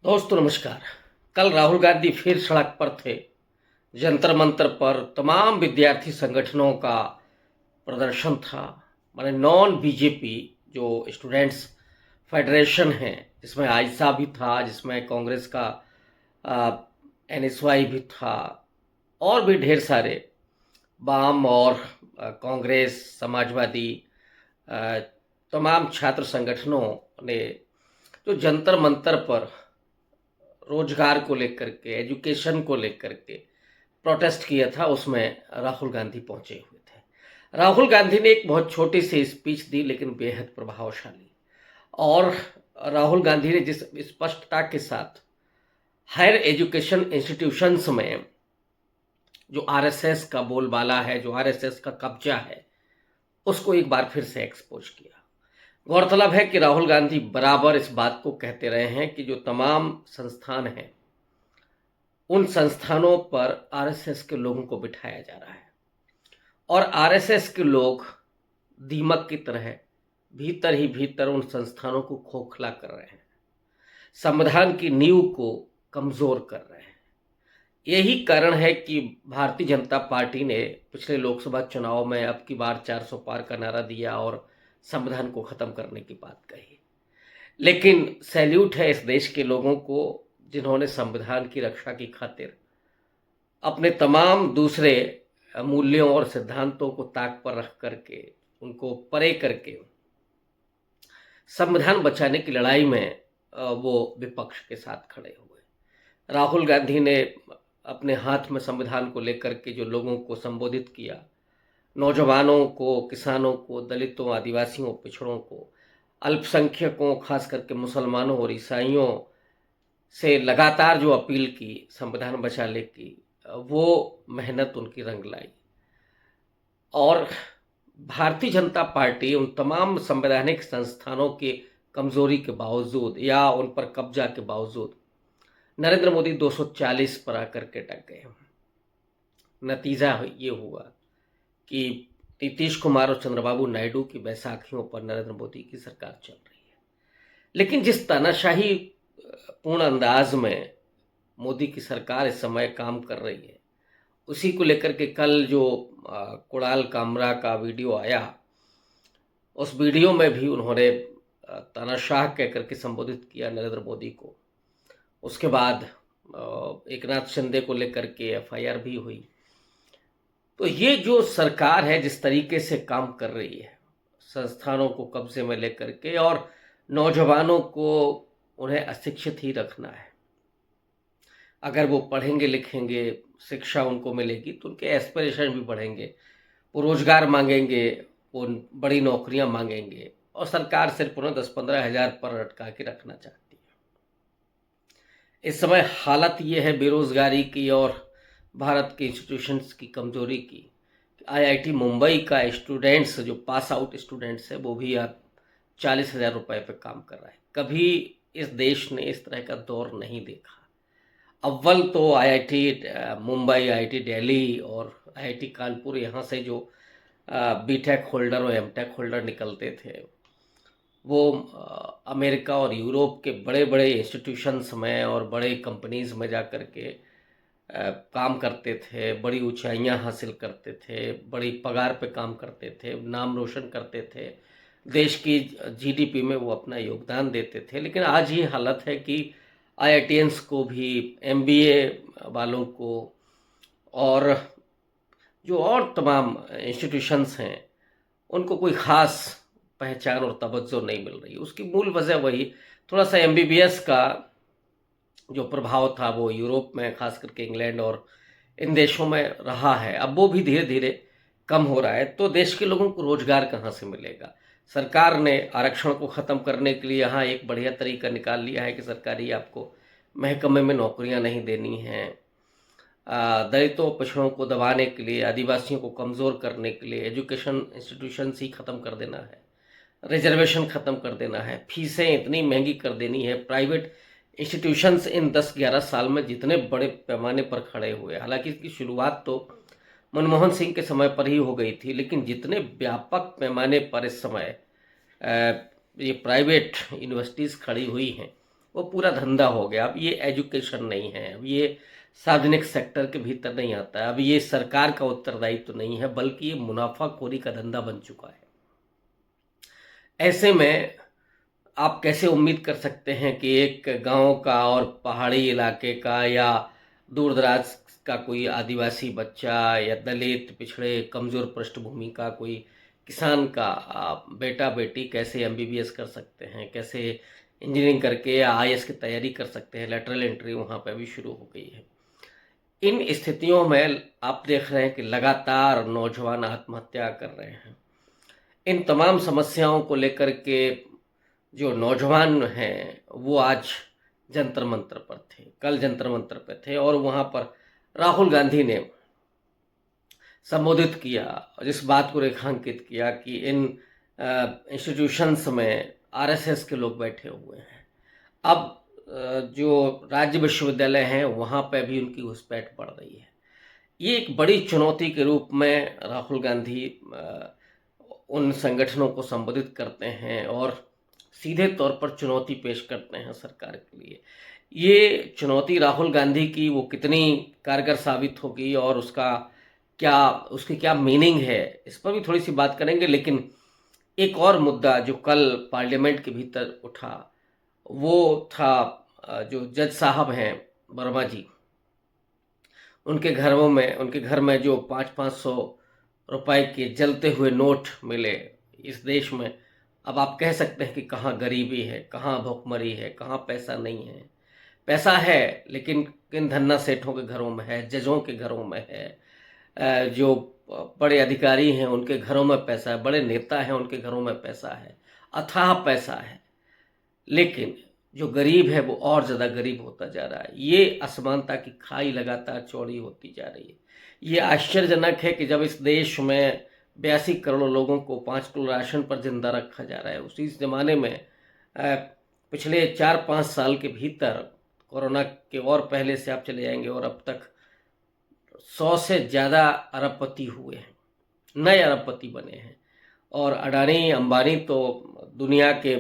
दोस्तों नमस्कार। कल राहुल गांधी फिर सड़क पर थे। जंतर मंतर पर तमाम विद्यार्थी संगठनों का प्रदर्शन था। माने नॉन बीजेपी जो स्टूडेंट्स फेडरेशन है, जिसमें आइसा भी था, जिसमें कांग्रेस का एनएसवाई भी था, और भी ढेर सारे वाम और कांग्रेस, समाजवादी, अ, तमाम छात्र संगठनों ने जो जंतर मंतर पर रोजगार को लेकर के, एजुकेशन को लेकर के प्रोटेस्ट किया था, उसमें राहुल गांधी पहुंचे हुए थे। राहुल गांधी ने एक बहुत छोटी सी स्पीच दी, लेकिन बेहद प्रभावशाली। और राहुल गांधी ने जिस स्पष्टता के साथ हायर एजुकेशन इंस्टीट्यूशंस में जो आरएसएस का बोलबाला है, जो आरएसएस का कब्जा है, उसको एक बार फिर से एक्सपोज किया। गौरतलब है कि राहुल गांधी बराबर इस बात को कहते रहे हैं कि जो तमाम संस्थान हैं, उन संस्थानों पर आरएसएस के लोगों को बिठाया जा रहा है, और आरएसएस के लोग दीमक की तरह भीतर ही भीतर उन संस्थानों को खोखला कर रहे हैं, संविधान की नींव को कमजोर कर रहे हैं। यही कारण है कि भारतीय जनता पार्टी ने पिछले लोकसभा चुनाव में अब की बार 400 पार का नारा दिया और संविधान को खत्म करने की बात कही। लेकिन सैल्यूट है इस देश के लोगों को, जिन्होंने संविधान की रक्षा की खातिर अपने तमाम दूसरे मूल्यों और सिद्धांतों को ताक पर रख करके, उनको परे करके संविधान बचाने की लड़ाई में वो विपक्ष के साथ खड़े हुए। राहुल गांधी ने अपने हाथ में संविधान को लेकर के जो लोगों को संबोधित किया, नौजवानों को, किसानों को, दलितों, आदिवासियों, पिछड़ों को, अल्पसंख्यकों, खास करके मुसलमानों और ईसाइयों से लगातार जो अपील की संविधान बचाने की, वो मेहनत उनकी रंग लाई। और भारतीय जनता पार्टी उन तमाम संवैधानिक संस्थानों की कमजोरी के बावजूद या उन पर कब्जा के बावजूद नरेंद्र मोदी 240 पर आकर के टक गए। नतीजा ये हुआ कि नीतीश कुमार और चंद्रबाबू नायडू की बैसाखियों पर नरेंद्र मोदी की सरकार चल रही है। लेकिन जिस तानाशाही पूर्ण अंदाज में मोदी की सरकार इस समय काम कर रही है, उसी को लेकर के कल जो कुणाल कामरा का वीडियो आया, उस वीडियो में भी उन्होंने तानाशाह कह करके संबोधित किया नरेंद्र मोदी को। उसके बाद एकनाथ शिंदे को लेकर के एफआईआर भी हुई। तो ये जो सरकार है, जिस तरीके से काम कर रही है, संस्थानों को कब्जे में लेकर के, और नौजवानों को उन्हें अशिक्षित ही रखना है। अगर वो पढ़ेंगे लिखेंगे, शिक्षा उनको मिलेगी, तो उनके एस्पिरेशन भी बढ़ेंगे, वो रोजगार मांगेंगे, वो बड़ी नौकरियां मांगेंगे, और सरकार सिर्फ उन्हें 10-15 हज़ार पर अटका के रखना चाहती है। इस समय हालत ये है बेरोजगारी की और भारत के इंस्टीट्यूशंस की कमजोरी की। आईआईटी मुंबई का स्टूडेंट्स, जो पास आउट स्टूडेंट्स है, वो भी अब 40,000 रुपये पे काम कर रहा है। कभी इस देश ने इस तरह का दौर नहीं देखा। अव्वल तो आईआईटी मुंबई, आईआईटी दिल्ली और आईआईटी कानपुर, यहाँ से जो बीटेक होल्डर और एमटेक होल्डर निकलते थे, वो अमेरिका और यूरोप के बड़े बड़े इंस्टीट्यूशंस में और बड़े कंपनीज में जा कर के काम करते थे, बड़ी ऊंचाइयां हासिल करते थे, बड़ी पगार पे काम करते थे, नाम रोशन करते थे, देश की जीडीपी में वो अपना योगदान देते थे। लेकिन आज ये हालत है कि आईआईटीएंस को भी, एमबीए वालों को, और जो और तमाम इंस्टीट्यूशंस हैं, उनको कोई ख़ास पहचान और तवज्जो नहीं मिल रही। उसकी मूल वजह वही थोड़ा सा एमबीबीएस का जो प्रभाव था, वो यूरोप में, खास करके इंग्लैंड और इन देशों में रहा है। अब वो भी धीरे धीरे कम हो रहा है। तो देश के लोगों को रोजगार कहाँ से मिलेगा? सरकार ने आरक्षण को ख़त्म करने के लिए यहाँ एक बढ़िया तरीका निकाल लिया है कि सरकारी आपको महकमे में नौकरियाँ नहीं देनी हैं। दलितों, पिछड़ों को दबाने के लिए, आदिवासियों को कमज़ोर करने के लिए एजुकेशन इंस्टीट्यूशंस ही ख़त्म कर देना है, रिजर्वेशन ख़त्म कर देना है, फीसें इतनी महंगी कर देनी है। प्राइवेट इंस्टीट्यूशंस इन 10-11 साल में जितने बड़े पैमाने पर खड़े हुए, हालांकि इसकी शुरुआत तो मनमोहन सिंह के समय पर ही हो गई थी, लेकिन जितने व्यापक पैमाने पर इस समय ये प्राइवेट यूनिवर्सिटीज़ खड़ी हुई हैं, वो पूरा धंधा हो गया। अब ये एजुकेशन नहीं है, अब ये सार्वजनिक सेक्टर के भीतर नहीं आता है, अब ये सरकार का उत्तरदायित्व तो नहीं है, बल्कि ये मुनाफाखोरी का धंधा बन चुका है। ऐसे में आप कैसे उम्मीद कर सकते हैं कि एक गांव का और पहाड़ी इलाके का या दूर दराज का कोई आदिवासी बच्चा या दलित पिछड़े कमज़ोर पृष्ठभूमि का कोई किसान का बेटा बेटी कैसे एमबीबीएस कर सकते हैं, कैसे इंजीनियरिंग करके या आईएएस की तैयारी कर सकते हैं। लेटरल एंट्री वहाँ पर भी शुरू हो गई है। इन स्थितियों में आप देख रहे हैं कि लगातार नौजवान आत्महत्या कर रहे हैं। इन तमाम समस्याओं को लेकर के जो नौजवान हैं वो आज जंतर मंतर पर थे, कल जंतर मंतर पर थे, और वहाँ पर राहुल गांधी ने संबोधित किया और इस बात को रेखांकित किया कि इन इंस्टीट्यूशंस में आरएसएस के लोग बैठे हुए हैं। अब जो राज्य विश्वविद्यालय हैं वहाँ पर भी उनकी घुसपैठ बढ़ रही है। ये एक बड़ी चुनौती के रूप में राहुल गांधी उन संगठनों को संबोधित करते हैं और सीधे तौर पर चुनौती पेश करते हैं सरकार के लिए। ये चुनौती राहुल गांधी की वो कितनी कारगर साबित होगी और उसकी क्या मीनिंग है, इस पर भी थोड़ी सी बात करेंगे। लेकिन एक और मुद्दा जो कल पार्लियामेंट के भीतर उठा वो था जो जज साहब हैं वर्मा जी, उनके घर में जो 500-500 रुपए के जलते हुए नोट मिले इस देश में। अब आप कह सकते हैं कि कहाँ गरीबी है, कहाँ भुखमरी है, कहाँ पैसा नहीं है। पैसा है लेकिन किन धन्ना सेठों के घरों में है, जजों के घरों में है, जो बड़े अधिकारी हैं उनके घरों में पैसा है, बड़े नेता हैं उनके घरों में पैसा है, अथाह पैसा है। लेकिन जो गरीब है वो और ज़्यादा गरीब होता जा रहा है। ये असमानता की खाई लगातार चौड़ी होती जा रही है। ये आश्चर्यजनक है कि जब इस देश में 82 करोड़ लोगों को 5 किलो राशन पर जिंदा रखा जा रहा है, उसी ज़माने में पिछले 4-5 साल के भीतर कोरोना के और पहले से आप चले जाएंगे और अब तक 100 से ज़्यादा अरबपति हुए हैं, नए अरबपति बने हैं। और अडानी अंबानी तो दुनिया के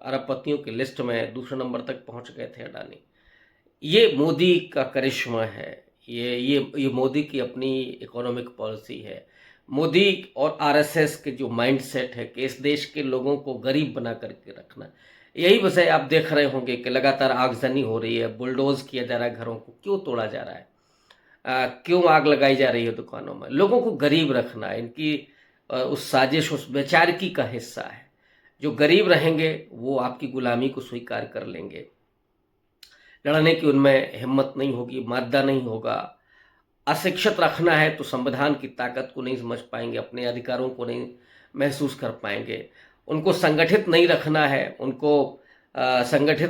अरबपतियों की लिस्ट में दूसरे नंबर तक पहुंच गए थे अडानी। ये मोदी का करिश्मा है, ये मोदी की अपनी इकोनॉमिक पॉलिसी है। मोदी और आरएसएस के जो माइंडसेट है कि इस देश के लोगों को गरीब बना करके रखना, यही वजह आप देख रहे होंगे कि लगातार आगजनी हो रही है, बुलडोज किया जा रहा है, घरों को क्यों तोड़ा जा रहा है, क्यों आग लगाई जा रही है दुकानों में। लोगों को गरीब रखना इनकी उस साजिश, उस बेचारगी का हिस्सा है। जो गरीब रहेंगे वो आपकी गुलामी को स्वीकार कर लेंगे, लड़ने की उनमें हिम्मत नहीं होगी, मादा नहीं होगा। अशिक्षित रखना है तो संविधान की ताकत को नहीं समझ पाएंगे, अपने अधिकारों को नहीं महसूस कर पाएंगे। उनको संगठित नहीं रखना है, उनको संगठित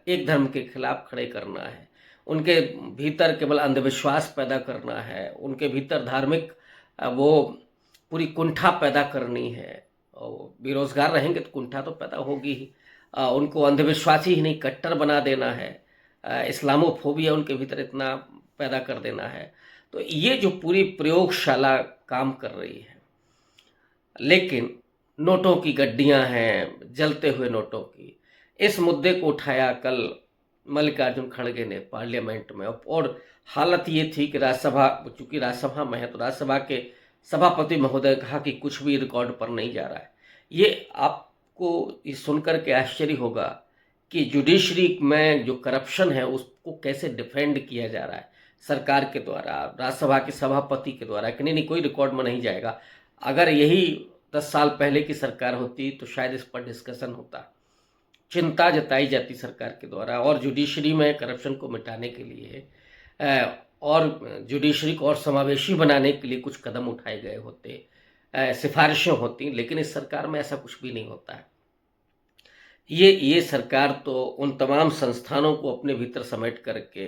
एक धर्म के खिलाफ खड़े करना है, उनके भीतर केवल अंधविश्वास पैदा करना है, उनके भीतर धार्मिक वो पूरी कुंठा पैदा करनी है। और बेरोजगार रहेंगे तो कुंठा तो पैदा होगी ही। उनको अंधविश्वासी ही नहीं कट्टर बना देना है, इस्लामोफोबिया उनके भीतर इतना पैदा कर देना है। तो ये जो पूरी प्रयोगशाला काम कर रही है, लेकिन नोटों की गड्डियां हैं, जलते हुए नोटों की, इस मुद्दे को उठाया कल मल्लिकार्जुन खड़गे ने पार्लियामेंट में। और हालत ये थी कि राज्यसभा, चूंकि राज्यसभा में है तो राज्यसभा के सभापति महोदय कहा कि कुछ भी रिकॉर्ड पर नहीं जा रहा है। ये आपको ये सुनकर के आश्चर्य होगा कि जुडिशरी में जो करप्शन है उसको कैसे डिफेंड किया जा रहा है सरकार के द्वारा, राज्यसभा के सभापति के द्वारा, कि नहीं कोई रिकॉर्ड में नहीं जाएगा। अगर यही 10 साल पहले की सरकार होती तो शायद इस पर डिस्कशन होता, चिंता जताई जाती सरकार के द्वारा, और जुडिशरी में करप्शन को मिटाने के लिए और जुडिशरी को और समावेशी बनाने के लिए कुछ कदम उठाए गए होते, सिफारिशें होती। लेकिन इस सरकार में ऐसा कुछ भी नहीं होता है। ये सरकार तो उन तमाम संस्थानों को अपने भीतर समेट करके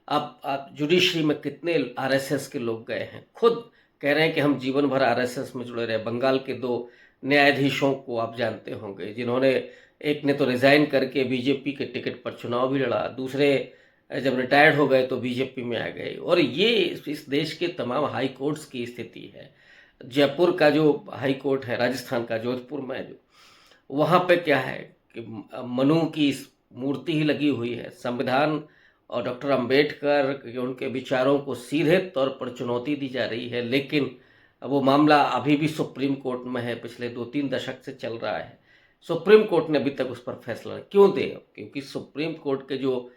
अब जुडिशरी में कितने आरएसएस के लोग गए हैं, खुद कह रहे हैं कि हम जीवन भर आरएसएस में जुड़े रहे। बंगाल के 2 न्यायाधीशों को आप जानते होंगे, जिन्होंने, एक ने तो रिजाइन करके बीजेपी के टिकट पर चुनाव भी लड़ा, दूसरे जब रिटायर्ड हो गए तो बीजेपी में आ गए। और ये इस देश के तमाम हाई कोर्ट्स की स्थिति है। जयपुर का जो हाई कोर्ट है, राजस्थान का जोधपुर में, जो वहाँ पे क्या है कि मनु की मूर्ति ही लगी हुई है। संविधान और डॉक्टर अंबेडकर के उनके विचारों को सीधे तौर पर चुनौती दी जा रही है, लेकिन वो मामला अभी भी सुप्रीम कोर्ट में है, पिछले 2-3 दशक से चल रहा है। सुप्रीम कोर्ट ने अभी तक उस पर फैसला क्यों दे? क्योंकि सुप्रीम कोर्ट के जो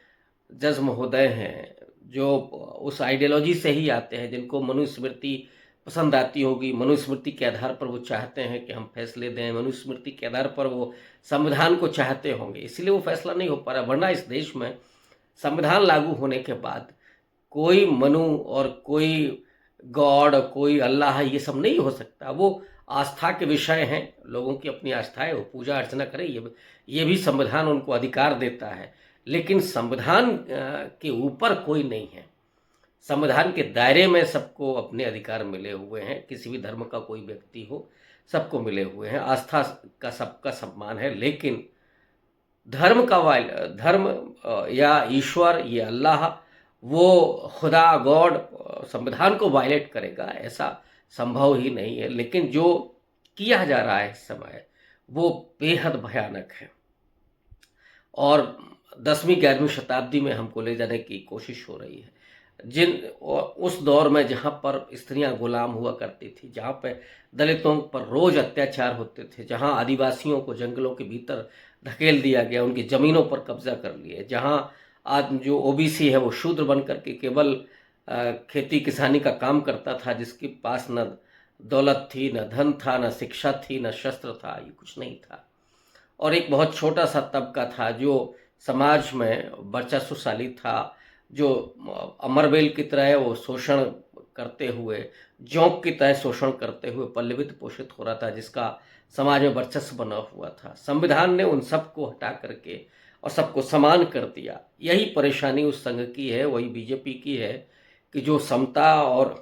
जज महोदय हैं, जो उस आइडियोलॉजी से ही आते हैं, जिनको मनुस्मृति पसंद आती होगी, मनुस्मृति के आधार पर वो चाहते हैं कि हम फैसले दें, मनुस्मृति के आधार पर वो संविधान को चाहते होंगे, इसलिए वो फैसला नहीं हो पा रहा। वरना इस देश में संविधान लागू होने के बाद कोई मनु और कोई गॉड, कोई अल्लाह, ये सब नहीं हो सकता। वो आस्था के विषय हैं, लोगों की अपनी आस्थाएं, वो पूजा अर्चना करें, ये भी संविधान उनको अधिकार देता है। लेकिन संविधान के ऊपर कोई नहीं है। संविधान के दायरे में सबको अपने अधिकार मिले हुए हैं, किसी भी धर्म का कोई व्यक्ति हो, सबको मिले हुए हैं, आस्था का सबका सम्मान है। लेकिन धर्म या ईश्वर, ये अल्लाह, वो खुदा, गॉड संविधान को वायलेट करेगा, ऐसा संभव ही नहीं है। लेकिन जो किया जा रहा है इस समय, वो बेहद भयानक है और 10वीं-11वीं शताब्दी में हमको ले जाने की कोशिश हो रही है। उस दौर में जहाँ पर स्त्रियां गुलाम हुआ करती थी, जहाँ पे दलितों पर रोज अत्याचार होते थे, जहाँ आदिवासियों को जंगलों के भीतर धकेल दिया गया, उनकी ज़मीनों पर कब्जा कर लिए, जहाँ आज जो ओबीसी है वो शूद्र बन करके केवल खेती किसानी का काम करता था, जिसके पास न दौलत थी, न धन था, न शिक्षा थी, न शस्त्र था, ये कुछ नहीं था। और एक बहुत छोटा सा तबका था जो समाज में वर्चस्वशाली था, जो अमरबेल की तरह वो शोषण करते हुए, जोंक की तरह शोषण करते हुए पल्लवित पोषित हो रहा था, जिसका समाज में वर्चस्व बना हुआ था। संविधान ने उन सबको हटा करके और सबको समान कर दिया। यही परेशानी उस संघ की है, वही बीजेपी की है कि जो समता और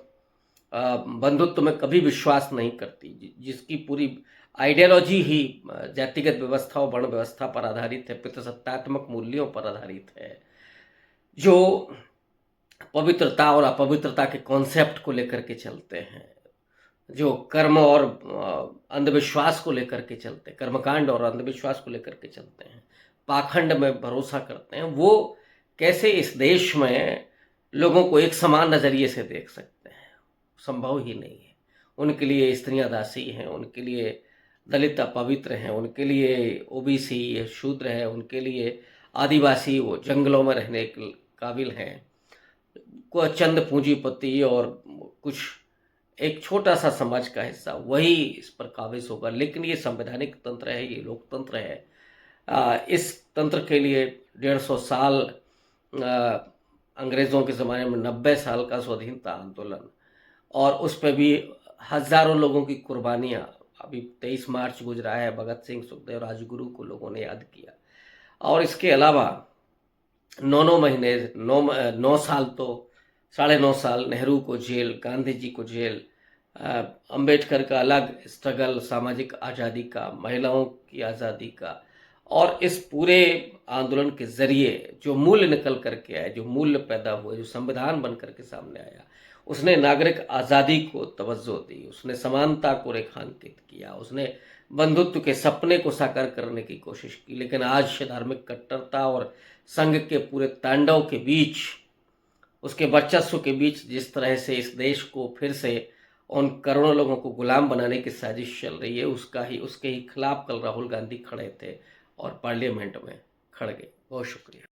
बंधुत्व में कभी विश्वास नहीं करती, जिसकी पूरी आइडियोलॉजी ही जातिगत व्यवस्था और वर्ण व्यवस्था पर आधारित है, पितृसत्तात्मक मूल्यों पर आधारित है, जो पवित्रता और अपवित्रता के कॉन्सेप्ट को लेकर के चलते हैं, जो कर्म और अंधविश्वास को लेकर के चलते हैं, कर्मकांड और अंधविश्वास को लेकर के चलते हैं, पाखंड में भरोसा करते हैं, वो कैसे इस देश में लोगों को एक समान नज़रिए से देख सकते हैं? संभव ही नहीं है। उनके लिए स्त्रियां दासी हैं, उनके लिए दलित अपवित्र हैं, उनके लिए ओबीसी शूद्र है, उनके लिए आदिवासी वो जंगलों में रहने के काबिल हैं, को चंद पूंजीपति और कुछ एक छोटा सा समाज का हिस्सा वही इस पर काबिज होगा। लेकिन ये संवैधानिक तंत्र है, ये लोकतंत्र है। इस तंत्र के लिए 150 साल, अंग्रेज़ों के ज़माने में 90 साल का स्वाधीनता आंदोलन, और उस पर भी हज़ारों लोगों की कुर्बानियाँ। अभी 23 मार्च गुजरा है, भगत सिंह, सुखदेव, राजगुरु को लोगों ने याद किया। और इसके अलावा 9 महीने, 9 साल तो 9.5 साल नेहरू को जेल, गांधी जी को जेल, अंबेडकर का अलग स्ट्रगल, सामाजिक आज़ादी का, महिलाओं की आज़ादी का। और इस पूरे आंदोलन के ज़रिए जो मूल्य निकल करके आए, जो मूल्य पैदा हुए, जो संविधान बन करके सामने आया, उसने नागरिक आज़ादी को तवज्जो दी, उसने समानता को रेखांकित किया, उसने बंधुत्व के सपने को साकार करने की कोशिश की। लेकिन आज धार्मिक कट्टरता और संघ के पूरे तांडव के बीच, उसके वर्चस्व के बीच, जिस तरह से इस देश को फिर से उन करोड़ों लोगों को गुलाम बनाने की साजिश चल रही है, उसके ही खिलाफ कल राहुल गांधी खड़े थे और पार्लियामेंट में खड़ गए। बहुत शुक्रिया।